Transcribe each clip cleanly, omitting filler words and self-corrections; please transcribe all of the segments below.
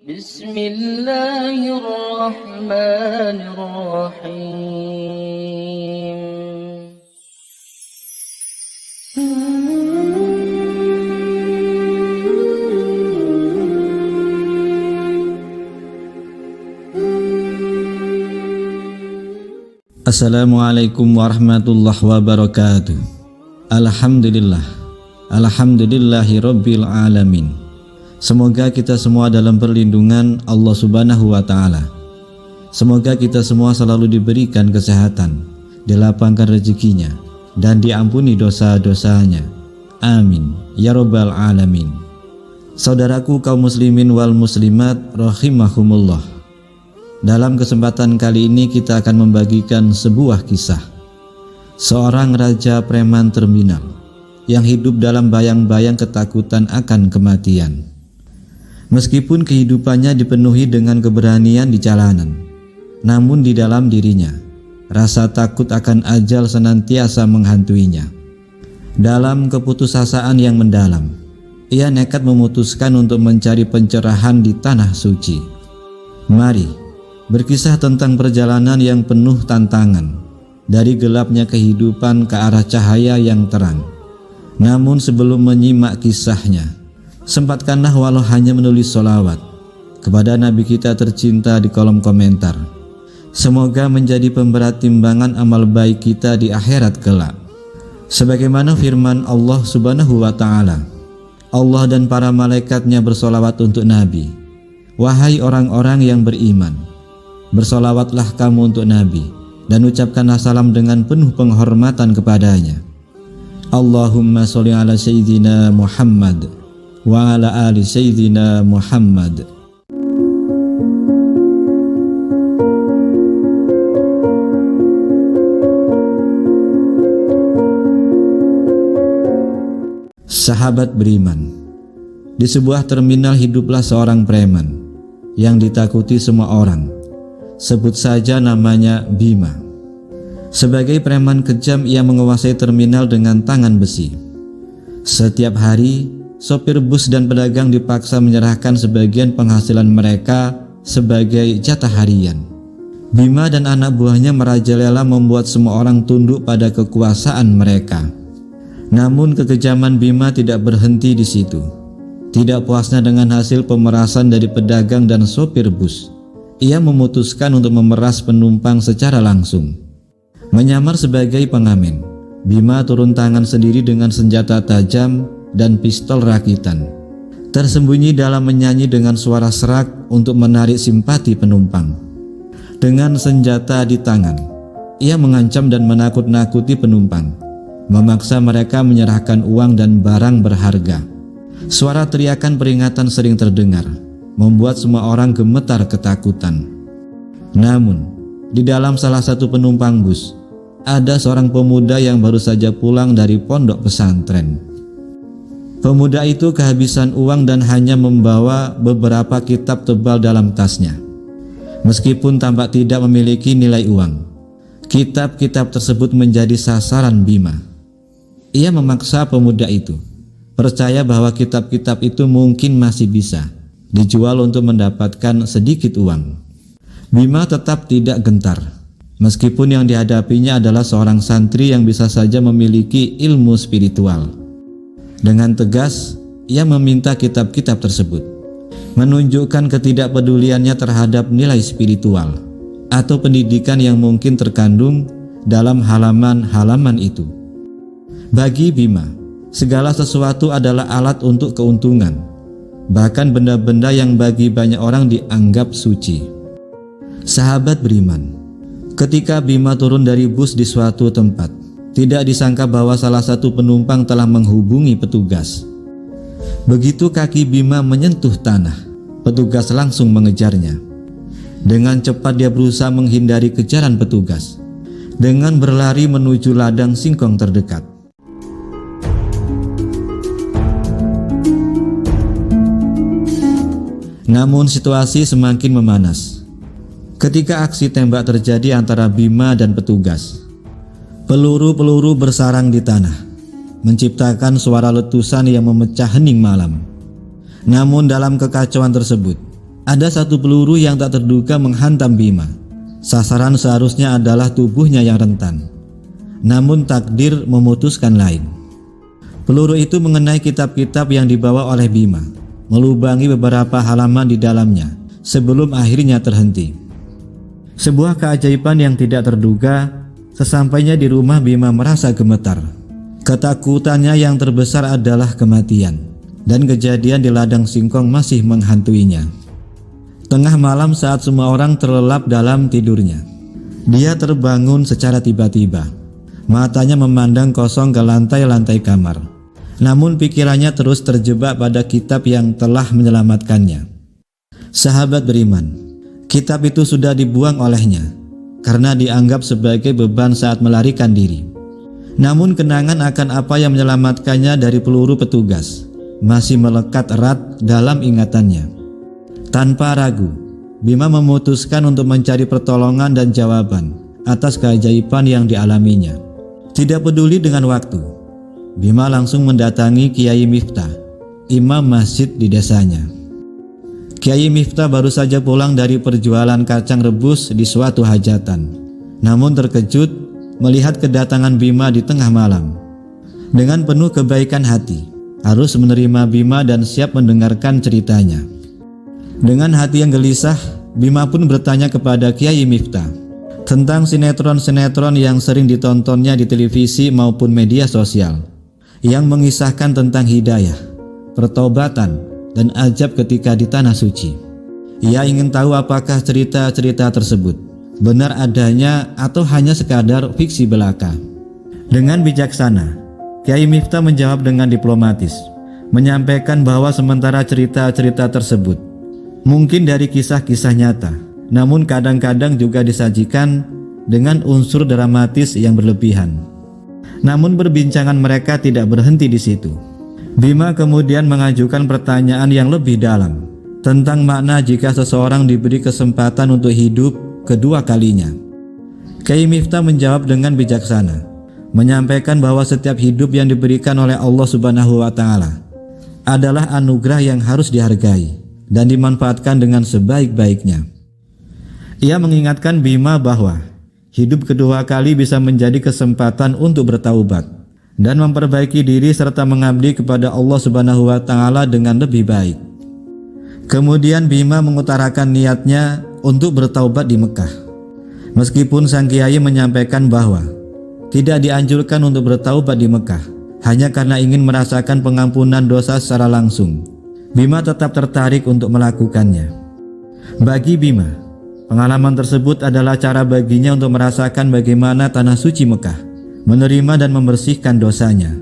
Bismillahirrahmanirrahim. Assalamualaikum warahmatullahi wabarakatuh. Alhamdulillahi rabbil alamin. Semoga kita semua dalam perlindungan Allah Subhanahu wa ta'ala. Semoga kita semua selalu diberikan kesehatan, dilapangkan rezekinya, dan diampuni dosa-dosanya. Amin ya rabbal alamin. Saudaraku kaum muslimin wal muslimat rahimahumullah. Dalam kesempatan kali ini kita akan membagikan sebuah kisah seorang raja preman terminal yang hidup dalam bayang-bayang ketakutan akan kematian. Meskipun kehidupannya dipenuhi dengan keberanian di jalanan, namun di dalam dirinya rasa takut akan ajal senantiasa menghantuinya. Dalam keputusasaan yang mendalam, ia nekat memutuskan untuk mencari pencerahan di tanah suci. Mari berkisah tentang perjalanan yang penuh tantangan, dari gelapnya kehidupan ke arah cahaya yang terang. Namun sebelum menyimak kisahnya, sempatkanlah walau hanya menulis sholawat kepada Nabi kita tercinta di kolom komentar. Semoga menjadi pemberat timbangan amal baik kita di akhirat kelak. Sebagaimana firman Allah Subhanahu wa ta'ala, Allah dan para malaikatnya bersolawat untuk Nabi. Wahai orang-orang yang beriman, bersolawatlah kamu untuk Nabi dan ucapkanlah salam dengan penuh penghormatan kepadanya. Allahumma sholli ala sayyidina Muhammad wa ala ali sayyidina Muhammad. Sahabat beriman, di sebuah terminal hiduplah seorang preman yang ditakuti semua orang. Sebut saja namanya Bima. Sebagai preman kejam, ia menguasai terminal dengan tangan besi. Setiap hari, sopir bus dan pedagang dipaksa menyerahkan sebagian penghasilan mereka sebagai jatah harian. Bima dan anak buahnya merajalela membuat semua orang tunduk pada kekuasaan mereka. Namun kekejaman Bima tidak berhenti di situ. Tidak puasnya dengan hasil pemerasan dari pedagang dan sopir bus, ia memutuskan untuk memeras penumpang secara langsung. Menyamar sebagai pengamen, Bima turun tangan sendiri dengan senjata tajam dan pistol rakitan, tersembunyi dalam menyanyi dengan suara serak untuk menarik simpati penumpang. Dengan senjata di tangan, ia mengancam dan menakut-nakuti penumpang, memaksa mereka menyerahkan uang dan barang berharga. Suara teriakan peringatan sering terdengar, membuat semua orang gemetar ketakutan. Namun, di dalam salah satu penumpang bus, ada seorang pemuda yang baru saja pulang dari pondok pesantren. Pemuda itu kehabisan uang dan hanya membawa beberapa kitab tebal dalam tasnya. Meskipun tampak tidak memiliki nilai uang, kitab-kitab tersebut menjadi sasaran Bima. Ia memaksa pemuda itu percaya bahwa kitab-kitab itu mungkin masih bisa dijual untuk mendapatkan sedikit uang. Bima tetap tidak gentar, meskipun yang dihadapinya adalah seorang santri yang bisa saja memiliki ilmu spiritual. Dengan tegas, ia meminta kitab-kitab tersebut, menunjukkan ketidakpeduliannya terhadap nilai spiritual atau pendidikan yang mungkin terkandung dalam halaman-halaman itu. Bagi Bima, segala sesuatu adalah alat untuk keuntungan, bahkan benda-benda yang bagi banyak orang dianggap suci. Sahabat beriman, ketika Bima turun dari bus di suatu tempat, tidak disangka bahwa salah satu penumpang telah menghubungi petugas. Begitu kaki Bima menyentuh tanah, petugas langsung mengejarnya. Dengan cepat dia berusaha menghindari kejaran petugas dengan berlari menuju ladang singkong terdekat. Namun situasi semakin memanas ketika aksi tembak terjadi antara Bima dan petugas. Peluru-peluru bersarang di tanah, menciptakan suara letusan yang memecah hening malam. Namun dalam kekacauan tersebut, Ada satu peluru yang tak terduga menghantam Bima. Sasaran seharusnya adalah tubuhnya yang rentan. Namun takdir memutuskan lain. Peluru itu mengenai kitab-kitab yang dibawa oleh Bima, melubangi beberapa halaman di dalamnya sebelum akhirnya terhenti. Sebuah keajaiban yang tidak terduga. Sesampainya di rumah, Bima merasa gemetar. Ketakutannya yang terbesar adalah kematian, dan kejadian di ladang singkong masih menghantuinya. Tengah malam saat semua orang terlelap dalam tidurnya, dia terbangun secara tiba-tiba. Matanya memandang kosong ke lantai-lantai kamar. Namun pikirannya terus terjebak pada kitab yang telah menyelamatkannya. Sahabat beriman, kitab itu sudah dibuang olehnya karena dianggap sebagai beban saat melarikan diri. Namun kenangan akan apa yang menyelamatkannya dari peluru petugas masih melekat erat dalam ingatannya. Tanpa ragu, Bima memutuskan untuk mencari pertolongan dan jawaban atas keajaiban yang dialaminya. Tidak peduli dengan waktu, Bima langsung mendatangi Kiai Miftah, imam masjid di desanya. Kiai Miftah baru saja pulang dari perjualan kacang rebus di suatu hajatan, namun terkejut melihat kedatangan Bima di tengah malam. Dengan penuh kebaikan hati, harus menerima Bima dan siap mendengarkan ceritanya. Dengan hati yang gelisah, Bima pun bertanya kepada Kiai Miftah tentang sinetron-sinetron yang sering ditontonnya di televisi maupun media sosial, yang mengisahkan tentang hidayah, pertobatan, dan ajab ketika di Tanah Suci. Ia ingin tahu apakah cerita-cerita tersebut benar adanya atau hanya sekadar fiksi belaka. Dengan bijaksana, Kiai Miftah menjawab dengan diplomatis, menyampaikan bahwa sementara cerita-cerita tersebut mungkin dari kisah-kisah nyata, namun kadang-kadang juga disajikan dengan unsur dramatis yang berlebihan. Namun perbincangan mereka tidak berhenti di situ. Bima kemudian mengajukan pertanyaan yang lebih dalam tentang makna jika seseorang diberi kesempatan untuk hidup kedua kalinya. Kiai Miftah menjawab dengan bijaksana, menyampaikan bahwa setiap hidup yang diberikan oleh Allah Subhanahu wa Ta'ala adalah anugerah yang harus dihargai dan dimanfaatkan dengan sebaik-baiknya. Ia mengingatkan Bima bahwa hidup kedua kali bisa menjadi kesempatan untuk bertaubat dan memperbaiki diri serta mengabdi kepada Allah Subhanahu wa Ta'ala dengan lebih baik. Kemudian Bima mengutarakan niatnya untuk bertaubat di Mekah. Meskipun sang kiai menyampaikan bahwa tidak dianjurkan untuk bertaubat di Mekah hanya karena ingin merasakan pengampunan dosa secara langsung, Bima tetap tertarik untuk melakukannya. Bagi Bima, pengalaman tersebut adalah cara baginya untuk merasakan bagaimana Tanah Suci Mekah menerima dan membersihkan dosanya.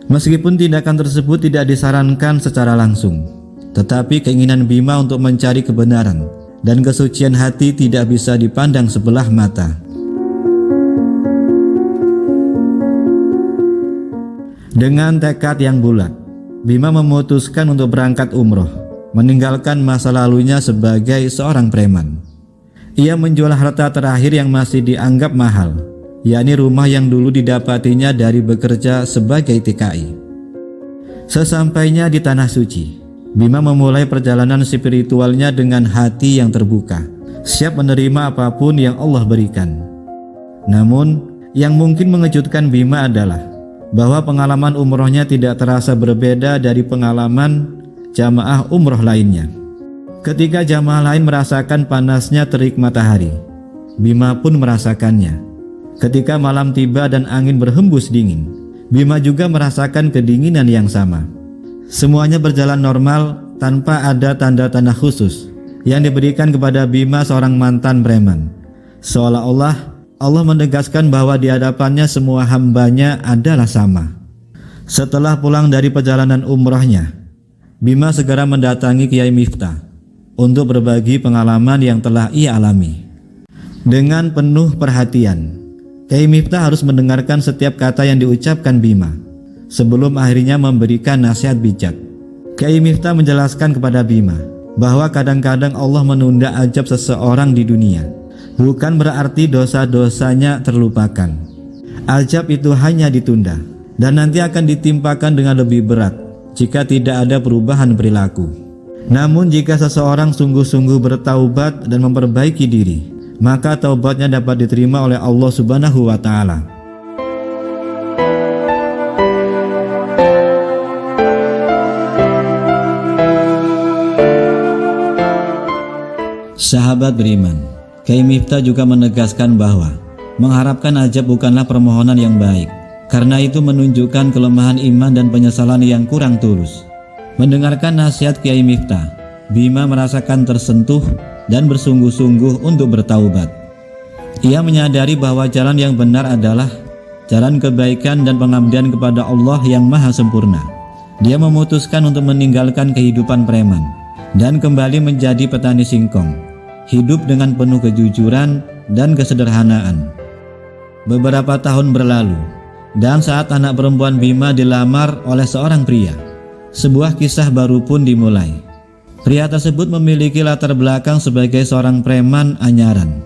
Meskipun tindakan tersebut tidak disarankan secara langsung, tetapi keinginan Bima untuk mencari kebenaran dan kesucian hati tidak bisa dipandang sebelah mata. Dengan tekad yang bulat, Bima memutuskan untuk berangkat umroh, meninggalkan masa lalunya sebagai seorang preman. Ia menjual harta terakhir yang masih dianggap mahal, yakni rumah yang dulu didapatinya dari bekerja sebagai TKI. Sesampainya di Tanah Suci, Bima memulai perjalanan spiritualnya dengan hati yang terbuka, siap menerima apapun yang Allah berikan. Namun, yang mungkin mengejutkan Bima adalah bahwa pengalaman umrohnya tidak terasa berbeda dari pengalaman jamaah umroh lainnya. Ketika jamaah lain merasakan panasnya terik matahari, Bima pun merasakannya. Ketika malam tiba dan angin berhembus dingin, Bima juga merasakan kedinginan yang sama. Semuanya berjalan normal tanpa ada tanda-tanda khusus yang diberikan kepada Bima, seorang mantan preman. Seolah-olah Allah menegaskan bahwa di hadapannya semua hambanya adalah sama. Setelah pulang dari perjalanan umrahnya, Bima segera mendatangi Kiai Miftah untuk berbagi pengalaman yang telah ia alami. Dengan penuh perhatian, Kiai Miftah harus mendengarkan setiap kata yang diucapkan Bima sebelum akhirnya memberikan nasihat bijak. Kiai Miftah menjelaskan kepada Bima bahwa kadang-kadang Allah menunda ajab seseorang di dunia, bukan berarti dosa-dosanya terlupakan. Ajab itu hanya ditunda dan nanti akan ditimpakan dengan lebih berat jika tidak ada perubahan perilaku. Namun jika seseorang sungguh-sungguh bertaubat dan memperbaiki diri, maka taubatnya dapat diterima oleh Allah Subhanahu wa Ta'ala. Sahabat beriman, Kyai Miftah juga menegaskan bahwa mengharapkan ajab bukanlah permohonan yang baik, karena itu menunjukkan kelemahan iman dan penyesalan yang kurang tulus. Mendengarkan nasihat Kyai Miftah, Bima merasakan tersentuh dan bersungguh-sungguh untuk bertaubat. Ia menyadari bahwa jalan yang benar adalah jalan kebaikan dan pengabdian kepada Allah yang Maha Sempurna. Dia memutuskan untuk meninggalkan kehidupan preman dan kembali menjadi petani singkong, hidup dengan penuh kejujuran dan kesederhanaan. Beberapa tahun berlalu, dan saat anak perempuan Bima dilamar oleh seorang pria, sebuah kisah baru pun dimulai. Pria tersebut memiliki latar belakang sebagai seorang preman anyaran.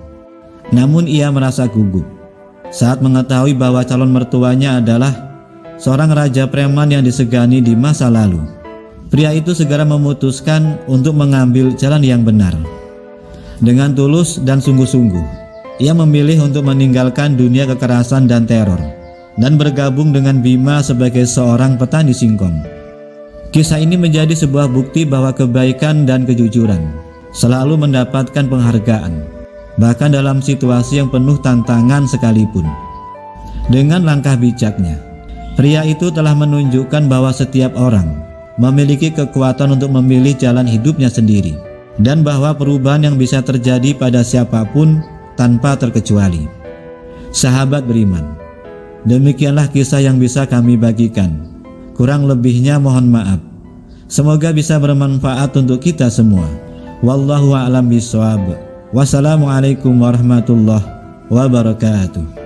Namun ia merasa gugup saat mengetahui bahwa calon mertuanya adalah seorang raja preman yang disegani di masa lalu. Pria itu segera memutuskan untuk mengambil jalan yang benar. Dengan tulus dan sungguh-sungguh, ia memilih untuk meninggalkan dunia kekerasan dan teror dan bergabung dengan Bima sebagai seorang petani singkong. Kisah ini menjadi sebuah bukti bahwa kebaikan dan kejujuran selalu mendapatkan penghargaan, bahkan dalam situasi yang penuh tantangan sekalipun. Dengan langkah bijaknya, pria itu telah menunjukkan bahwa setiap orang memiliki kekuatan untuk memilih jalan hidupnya sendiri, dan bahwa perubahan yang bisa terjadi pada siapapun tanpa terkecuali. Sahabat beriman, demikianlah kisah yang bisa kami bagikan. Kurang lebihnya mohon maaf. Semoga bisa bermanfaat untuk kita semua. Wallahu a'lam bishawab. Wassalamualaikum warahmatullahi wabarakatuh.